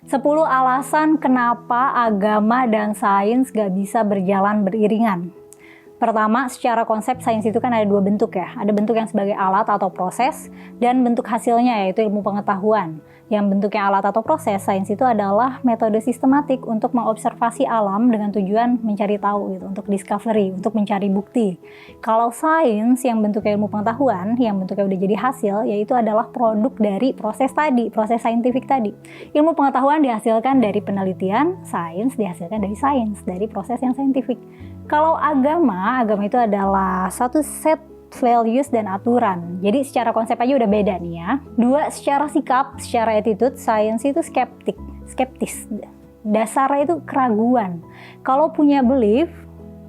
10 alasan kenapa agama dan sains gak bisa berjalan beriringan. Pertama, secara konsep sains itu kan ada dua bentuk ya. Ada bentuk yang sebagai alat atau proses, dan bentuk hasilnya yaitu ilmu pengetahuan. Yang bentuknya alat atau proses, sains itu adalah metode sistematik untuk mengobservasi alam dengan tujuan mencari tahu gitu, untuk discovery, untuk mencari bukti. Kalau sains yang bentuknya ilmu pengetahuan, yang bentuknya udah jadi hasil, yaitu adalah produk dari proses tadi, proses saintifik tadi. Ilmu pengetahuan dihasilkan dari penelitian, sains dihasilkan dari sains, dari proses yang saintifik. Kalau agama itu adalah satu set values dan aturan. Jadi secara konsep aja udah beda nih ya. Dua, secara sikap, secara attitude, sains itu skeptis. Dasarnya itu keraguan. Kalau punya belief,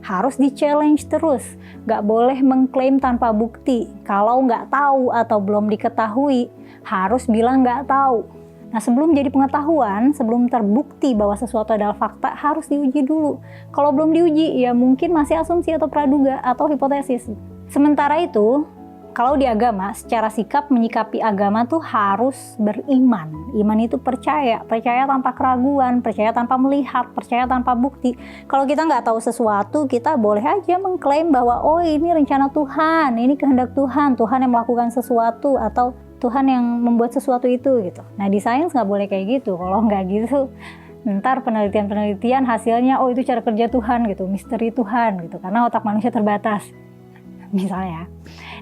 harus di-challenge terus. Gak boleh mengklaim tanpa bukti. Kalau nggak tahu atau belum diketahui, harus bilang nggak tahu. Nah, sebelum jadi pengetahuan, sebelum terbukti bahwa sesuatu adalah fakta, harus diuji dulu. Kalau belum diuji, ya mungkin masih asumsi atau praduga atau hipotesis. Sementara itu, kalau di agama, secara sikap menyikapi agama tuh harus beriman. Iman itu percaya tanpa keraguan, percaya tanpa melihat, percaya tanpa bukti. Kalau kita nggak tahu sesuatu, kita boleh aja mengklaim bahwa oh ini rencana Tuhan, ini kehendak Tuhan, Tuhan yang melakukan sesuatu atau Tuhan yang membuat sesuatu itu gitu. Nah di sains nggak boleh kayak gitu. Kalau nggak gitu, ntar penelitian hasilnya oh itu cara kerja Tuhan gitu, misteri Tuhan gitu. Karena otak manusia terbatas, misalnya.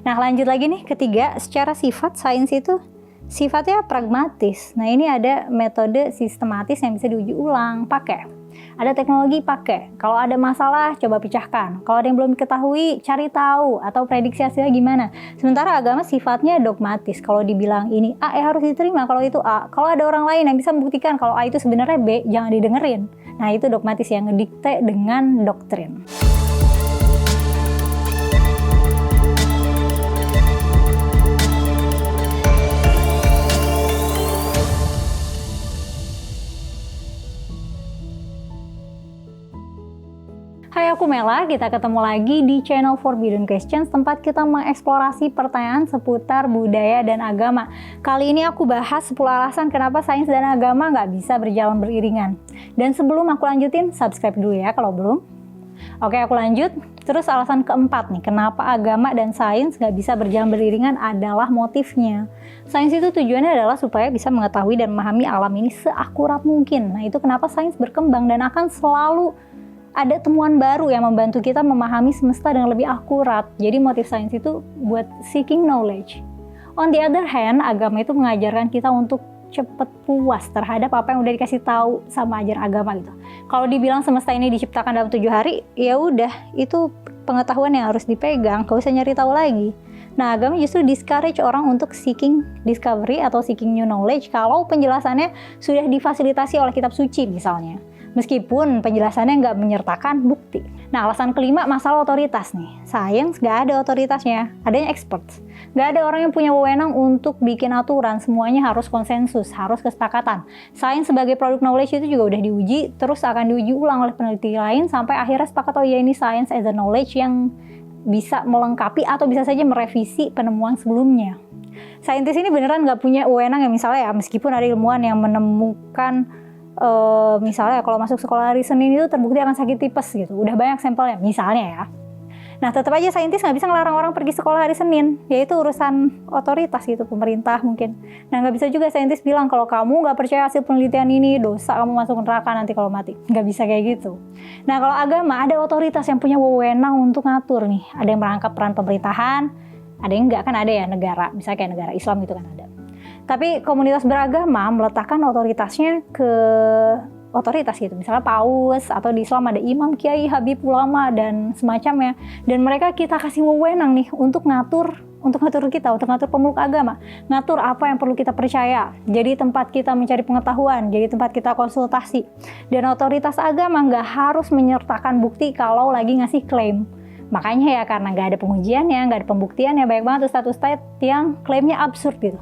Nah lanjut lagi nih, ketiga, secara sifat sains itu sifatnya pragmatis. Nah ini ada metode sistematis yang bisa diuji ulang, pakai. Ada teknologi, pakai. Kalau ada masalah, coba pecahkan. Kalau ada yang belum diketahui, cari tahu atau prediksi hasilnya gimana. Sementara agama sifatnya dogmatis. Kalau dibilang ini A, harus diterima. Kalau itu A. Kalau ada orang lain yang bisa membuktikan kalau A itu sebenarnya B, jangan didengerin. Nah, itu dogmatis yang ngedikte dengan doktrin. Hai, aku Mela, kita ketemu lagi di channel Forbidden Questions, tempat kita mengeksplorasi pertanyaan seputar budaya dan agama. Kali ini aku bahas 10 alasan kenapa sains dan agama nggak bisa berjalan beriringan. Dan sebelum aku lanjutin, subscribe dulu ya kalau belum. Oke, aku lanjut. Terus alasan keempat nih, kenapa agama dan sains nggak bisa berjalan beriringan adalah motifnya. Sains itu tujuannya adalah supaya bisa mengetahui dan memahami alam ini seakurat mungkin. Nah, itu kenapa sains berkembang dan akan selalu ada temuan baru yang membantu kita memahami semesta dengan lebih akurat. Jadi motif sains itu buat seeking knowledge. On the other hand, agama itu mengajarkan kita untuk cepet puas terhadap apa yang udah dikasih tahu sama ajaran agama gitu. Kalau dibilang semesta ini diciptakan dalam 7 hari, ya udah, itu pengetahuan yang harus dipegang, gak usah nyari tahu lagi. Nah, agama justru discourage orang untuk seeking discovery atau seeking new knowledge kalau penjelasannya sudah difasilitasi oleh kitab suci misalnya. Meskipun penjelasannya nggak menyertakan bukti. Nah, alasan kelima, masalah otoritas nih. Sains nggak ada otoritasnya, adanya experts. Nggak ada orang yang punya wewenang untuk bikin aturan, semuanya harus konsensus, harus kesepakatan. Sains sebagai produk knowledge itu juga udah diuji, terus akan diuji ulang oleh peneliti lain, sampai akhirnya sepakat, oh ya ini science as a knowledge yang bisa melengkapi atau bisa saja merevisi penemuan sebelumnya. Saintis ini beneran nggak punya wewenang ya, misalnya ya, meskipun ada ilmuwan yang menemukan misalnya kalau masuk sekolah hari Senin itu terbukti akan sakit tipes gitu, udah banyak sampelnya misalnya ya. Nah tetap aja saintis nggak bisa ngelarang orang pergi sekolah hari Senin, yaitu urusan otoritas gitu, pemerintah mungkin. Nah nggak bisa juga saintis bilang kalau kamu nggak percaya hasil penelitian ini, dosa kamu masuk neraka nanti kalau mati. Nggak bisa kayak gitu. Nah kalau agama ada otoritas yang punya wewenang untuk ngatur nih, ada yang merangkap peran pemerintahan, ada yang nggak, kan ada ya negara, misalnya kayak negara Islam gitu kan ada. Tapi komunitas beragama meletakkan otoritasnya ke otoritas gitu. Misalnya paus, atau di Islam ada imam, kiai, habib, ulama, dan semacamnya. Dan mereka kita kasih wewenang nih untuk ngatur kita, untuk ngatur pemeluk agama. Ngatur apa yang perlu kita percaya. Jadi tempat kita mencari pengetahuan, jadi tempat kita konsultasi. Dan otoritas agama nggak harus menyertakan bukti kalau lagi ngasih klaim. Makanya ya karena nggak ada pengujiannya, nggak ada pembuktiannya, banyak banget ustadz yang klaimnya absurd gitu.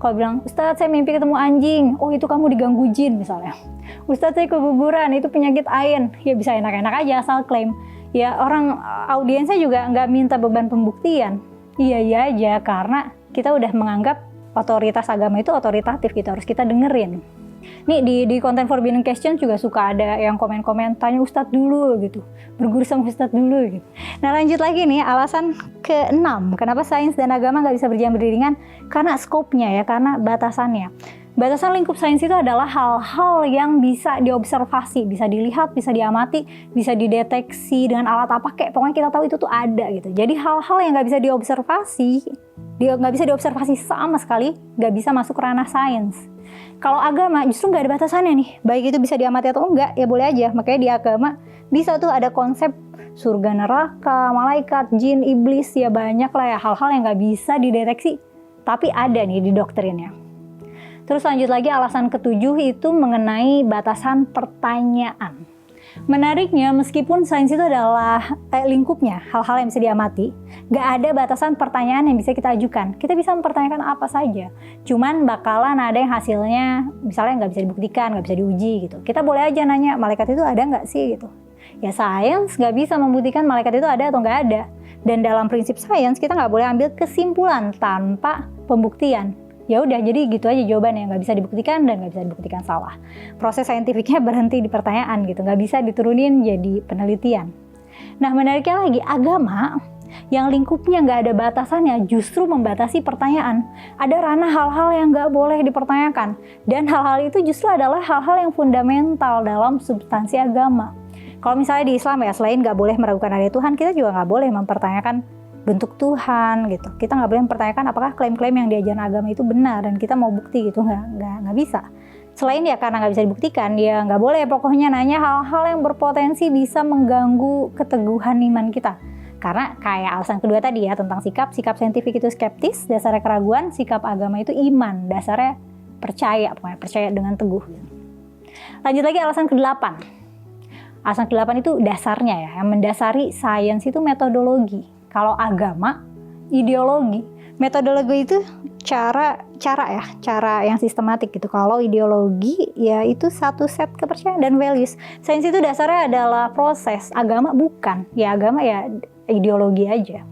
Kalau bilang, Ustadz saya mimpi ketemu anjing, oh itu kamu diganggu jin misalnya. Ustadz saya keguguran, itu penyakit ain. Ya bisa enak-enak aja asal klaim. Ya orang audiensnya juga nggak minta beban pembuktian. Iya aja, karena kita udah menganggap otoritas agama itu otoritatif gitu, harus kita dengerin. Nih di konten Forbidden Question juga suka ada yang komen-komen tanya Ustadz dulu gitu, berguru sama Ustadz dulu gitu. Nah lanjut lagi nih, alasan ke-6 kenapa sains dan agama nggak bisa berjalan beriringan, karena skopnya ya, karena batasannya. Batasan lingkup sains itu adalah hal-hal yang bisa diobservasi, bisa dilihat, bisa diamati, bisa dideteksi dengan alat apa kayak, pokoknya kita tahu itu tuh ada gitu. Jadi hal-hal yang nggak bisa diobservasi, nggak bisa diobservasi sama sekali, nggak bisa masuk ranah sains. Kalau agama justru nggak ada batasannya nih, baik itu bisa diamati atau enggak, ya boleh aja. Makanya di agama bisa tuh ada konsep surga neraka, malaikat, jin, iblis, ya banyak lah ya hal-hal yang nggak bisa dideteksi, tapi ada nih di doktrinnya. Terus lanjut lagi, alasan ke-7 itu mengenai batasan pertanyaan. Menariknya, meskipun sains itu adalah lingkupnya, hal-hal yang bisa diamati, gak ada batasan pertanyaan yang bisa kita ajukan. Kita bisa mempertanyakan apa saja, cuman bakalan ada yang hasilnya misalnya gak bisa dibuktikan, gak bisa diuji gitu. Kita boleh aja nanya, malaikat itu ada gak sih gitu. Ya sains gak bisa membuktikan malaikat itu ada atau gak ada. Dan dalam prinsip sains kita gak boleh ambil kesimpulan tanpa pembuktian. Ya udah, jadi gitu aja jawabannya, nggak bisa dibuktikan dan nggak bisa dibuktikan salah. Proses saintifiknya berhenti di pertanyaan gitu, nggak bisa diturunin jadi penelitian. Nah menariknya lagi, agama yang lingkupnya nggak ada batasannya justru membatasi pertanyaan. Ada ranah hal-hal yang nggak boleh dipertanyakan, dan hal-hal itu justru adalah hal-hal yang fundamental dalam substansi agama. Kalau misalnya di Islam ya, selain nggak boleh meragukan adanya Tuhan, kita juga nggak boleh mempertanyakan bentuk Tuhan gitu. Kita nggak boleh mempertanyakan apakah klaim-klaim yang diajarkan agama itu benar dan kita mau bukti gitu, nggak bisa. Selain ya karena nggak bisa dibuktikan, dia nggak boleh pokoknya nanya hal-hal yang berpotensi bisa mengganggu keteguhan iman kita. Karena kayak alasan kedua tadi ya tentang sikap saintifik itu skeptis, dasarnya keraguan, sikap agama itu iman, dasarnya percaya, pokoknya percaya dengan teguh. Lanjut lagi alasan ke-8. Alasan ke-8 itu dasarnya ya, yang mendasari sains itu metodologi. Kalau agama, ideologi. Metodologi itu cara yang sistematik gitu. Kalau ideologi ya itu satu set kepercayaan dan values. Sains itu dasarnya adalah proses, agama bukan. Ya agama ya ideologi aja.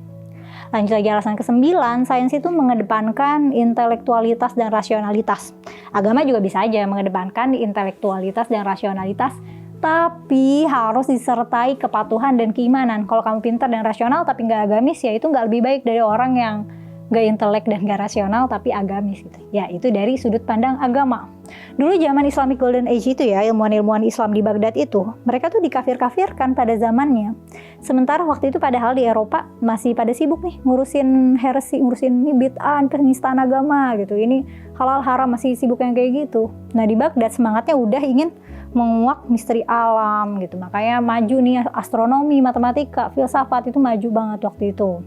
Lanjut lagi alasan ke-9, sains itu mengedepankan intelektualitas dan rasionalitas. Agama juga bisa aja mengedepankan intelektualitas dan rasionalitas, tapi harus disertai kepatuhan dan keimanan. Kalau kamu pintar dan rasional tapi nggak agamis, ya itu nggak lebih baik dari orang yang nggak intelek dan nggak rasional tapi agamis gitu. Ya itu dari sudut pandang agama. Dulu zaman Islamic Golden Age itu ya, ilmuwan-ilmuwan Islam di Baghdad itu, mereka tuh dikafir-kafirkan pada zamannya. Sementara waktu itu padahal di Eropa masih pada sibuk nih ngurusin heresi, ngurusin ini bid'ah, penistaan agama gitu. Ini halal haram, masih sibuk yang kayak gitu. Nah di Baghdad semangatnya udah ingin menguak misteri alam gitu. Makanya maju nih astronomi, matematika, filsafat itu maju banget waktu itu.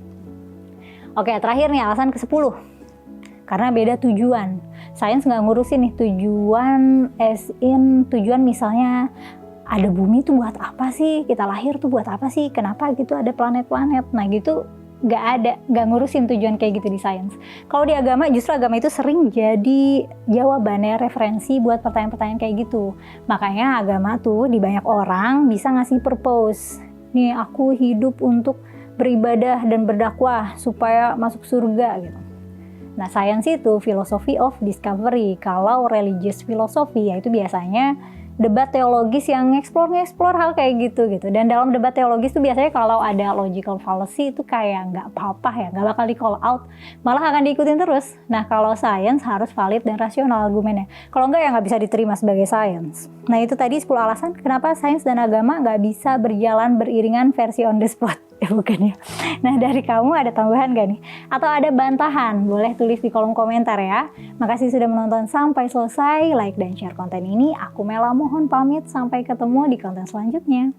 Oke, terakhir nih alasan ke-10. Karena beda tujuan. Sains nggak ngurusin nih tujuan misalnya ada bumi itu buat apa sih? Kita lahir tuh buat apa sih? Kenapa gitu ada planet-planet? Nah gitu nggak ngurusin tujuan kayak gitu di sains. Kalau di agama, justru agama itu sering jadi jawabannya, referensi buat pertanyaan-pertanyaan kayak gitu. Makanya agama tuh di banyak orang bisa ngasih purpose. Nih aku hidup untuk beribadah dan berdakwah supaya masuk surga gitu. Nah sains itu philosophy of discovery. Kalau religious philosophy ya itu biasanya debat teologis yang ngeksplor hal kayak gitu. Dan dalam debat teologis itu biasanya kalau ada logical fallacy itu kayak nggak apa-apa ya, nggak bakal di call out, malah akan diikutin terus. Nah kalau sains harus valid dan rasional argumennya. Kalau nggak ya nggak bisa diterima sebagai sains. Nah itu tadi 10 alasan kenapa sains dan agama nggak bisa berjalan beriringan versi on the spot. Bukan ya. Nah dari kamu ada tambahan gak nih? Atau ada bantahan? Boleh tulis di kolom komentar ya. Makasih sudah menonton sampai selesai. Like dan share konten ini. Aku Mela mohon pamit. Sampai ketemu di konten selanjutnya.